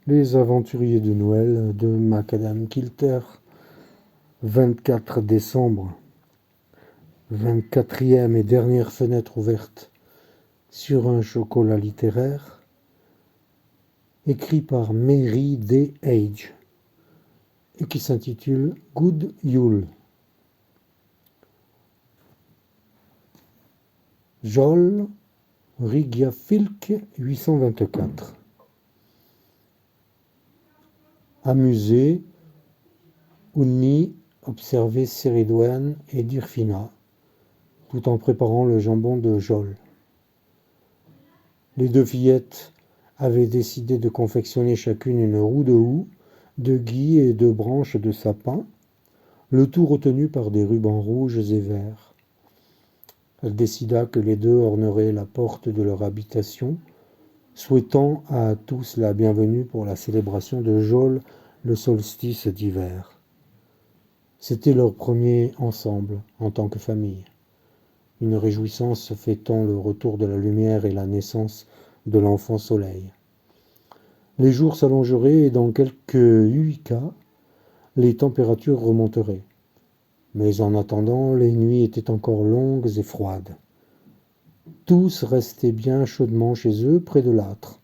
Les aventuriers de Noël de Macadam Kilter, 24 décembre, 24e et dernière fenêtre ouverte sur un chocolat littéraire, écrit par Mary D. Age et qui s'intitule Good Yule. Jol Rigiafilk 824. Amusé, Unni observait Ceridwen et Dyrfina, tout en préparant le jambon de Jol. Les deux fillettes avaient décidé de confectionner chacune une roue de houx, de gui et de branches de sapin, le tout retenu par des rubans rouges et verts. Elle décida que les deux orneraient la porte de leur habitation, souhaitant à tous la bienvenue pour la célébration de Jol, le solstice d'hiver. C'était leur premier ensemble en tant que famille, une réjouissance fêtant le retour de la lumière et la naissance de l'enfant soleil. Les jours s'allongeraient et dans quelques huicas, les températures remonteraient. Mais en attendant, les nuits étaient encore longues et froides. Tous restaient bien chaudement chez eux, près de l'âtre.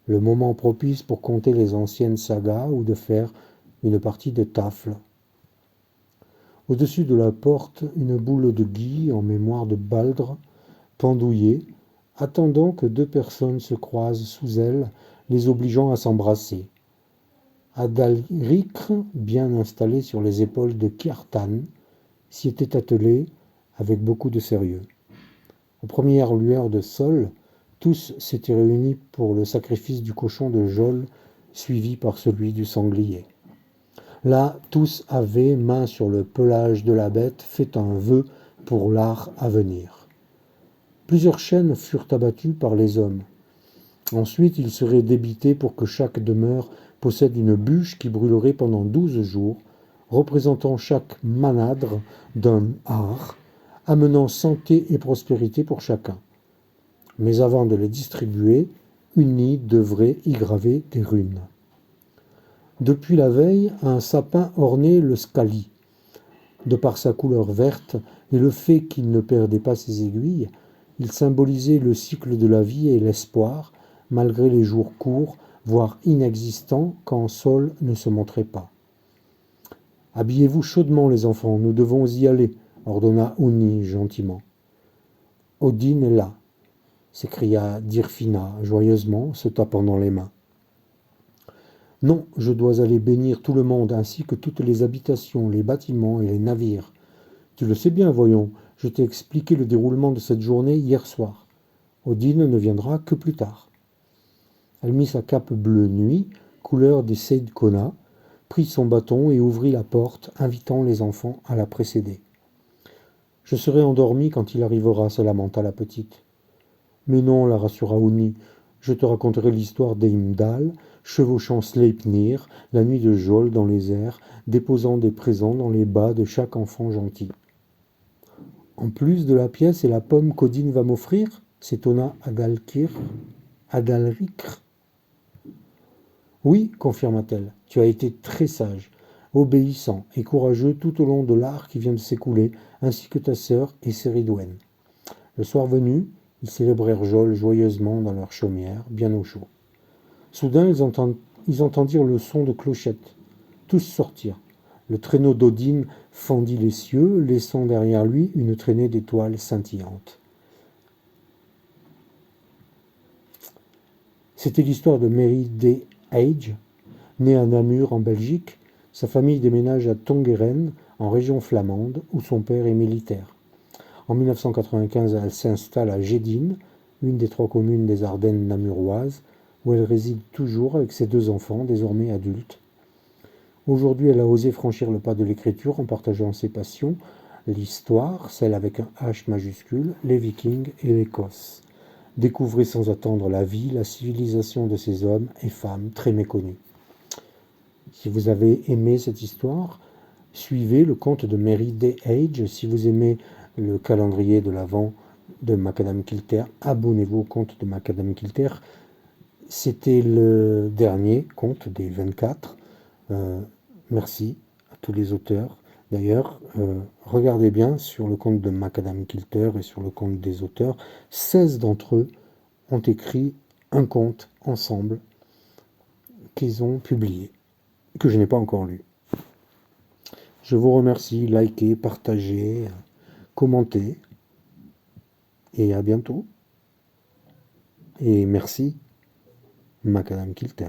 Le moment propice pour conter les anciennes sagas ou de faire une partie de tafle. Au-dessus de la porte, une boule de gui en mémoire de Baldr pendouillait, attendant que deux personnes se croisent sous elle, les obligeant à s'embrasser. Adalricre, bien installé sur les épaules de Kiartan, s'y était attelé avec beaucoup de sérieux. Aux premières lueurs de sol, tous s'étaient réunis pour le sacrifice du cochon de Jol, suivi par celui du sanglier. Là, tous avaient, main sur le pelage de la bête, fait un vœu pour l'art à venir. Plusieurs chaînes furent abattues par les hommes. Ensuite, il serait débité pour que chaque demeure possède une bûche qui brûlerait pendant 12 jours, représentant chaque manadre d'un art, amenant santé et prospérité pour chacun. Mais avant de les distribuer, Unni devrait y graver des runes. Depuis la veille, un sapin ornait le scali. De par sa couleur verte et le fait qu'il ne perdait pas ses aiguilles, il symbolisait le cycle de la vie et l'espoir, malgré les jours courts, voire inexistants, quand Sol ne se montrait pas. « Habillez-vous chaudement, les enfants, nous devons y aller, » ordonna Unni gentiment. « Odin est là, » s'écria Dyrfina joyeusement, se tapant dans les mains. « Non, je dois aller bénir tout le monde, ainsi que toutes les habitations, les bâtiments et les navires. Tu le sais bien, voyons, je t'ai expliqué le déroulement de cette journée hier soir. Odin ne viendra que plus tard. » Elle mit sa cape bleue nuit, couleur des Seidkona, prit son bâton et ouvrit la porte, invitant les enfants à la précéder. « Je serai endormie quand il arrivera, se lamenta la petite. « Mais non, la rassura Unni, je te raconterai l'histoire d'Heimdall, chevauchant Sleipnir, la nuit de Jol dans les airs, déposant des présents dans les bas de chaque enfant gentil. »« En plus de la pièce et la pomme qu'Odin va m'offrir ?» s'étonna Adalricre. « Oui, confirma-t-elle, tu as été très sage, obéissant et courageux tout au long de l'art qui vient de s'écouler, ainsi que ta sœur et Ceridwen. » Le soir venu, ils célébrèrent Jol joyeusement dans leur chaumière, bien au chaud. Soudain, ils entendirent le son de clochettes. Tous sortirent. Le traîneau d'Odin fendit les cieux, laissant derrière lui une traînée d'étoiles scintillantes. C'était l'histoire de Mary D. Age. Née à Namur en Belgique, sa famille déménage à Tongeren, en région flamande, où son père est militaire. En 1995, elle s'installe à Gédine, une des 3 communes des Ardennes namuroises, où elle réside toujours avec ses 2 enfants, désormais adultes. Aujourd'hui, elle a osé franchir le pas de l'écriture en partageant ses passions, l'histoire, celle avec un H majuscule, les Vikings et l'Écosse. Découvrez sans attendre la vie, la civilisation de ces hommes et femmes très méconnus. Si vous avez aimé cette histoire, suivez le conte de Mary D. Age. Si vous aimez le calendrier de l'Avent de Macadam Kilter, abonnez-vous au compte de Macadam Kilter. C'était le dernier conte des 24. Merci à tous les auteurs. D'ailleurs, regardez bien sur le compte de Macadam Kilter et sur le compte des auteurs. 16 d'entre eux ont écrit un conte ensemble qu'ils ont publié, que je n'ai pas encore lu. Je vous remercie, likez, partagez, commentez, et à bientôt. Et merci, Macadam Kilter.